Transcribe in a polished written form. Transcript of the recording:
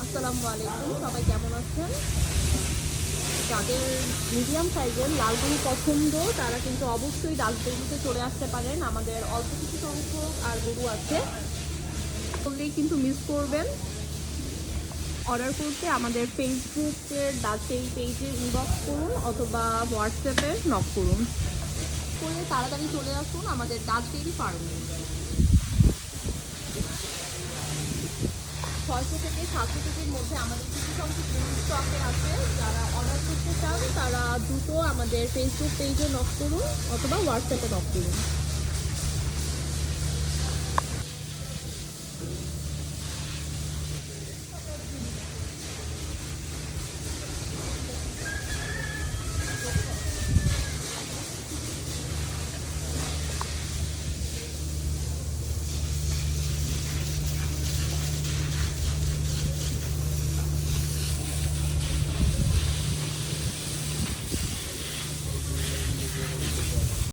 আসসালামু আলাইকুম, সবাই কেমন আছেন? যাদের মিডিয়াম সাইজের লাল গরু পছন্দ তারা কিন্তু অবশ্যই ডাকবেরিতে চলে আসতে পারেন। আমাদের অল্প কিছু সংখ্যক আর গরু আছে, করলেই কিন্তু মিস করবেন। অর্ডার করতে আমাদের ফেসবুকের সেই পেজে ইনবক্স করুন অথবা হোয়াটসঅ্যাপে নক করুন, করে তাড়াতাড়ি চলে আসুন আমাদের ডাকবেরি ফার্মে। 600 থেকে 700 কেজির মধ্যে আমাদের কিছু সংখ্যক গরু স্টকে আছে। যারা অর্ডার করতে চান তারা দ্রুত আমাদের ফেসবুক পেজে নক করুন অথবা হোয়াটসঅ্যাপে নক করুন।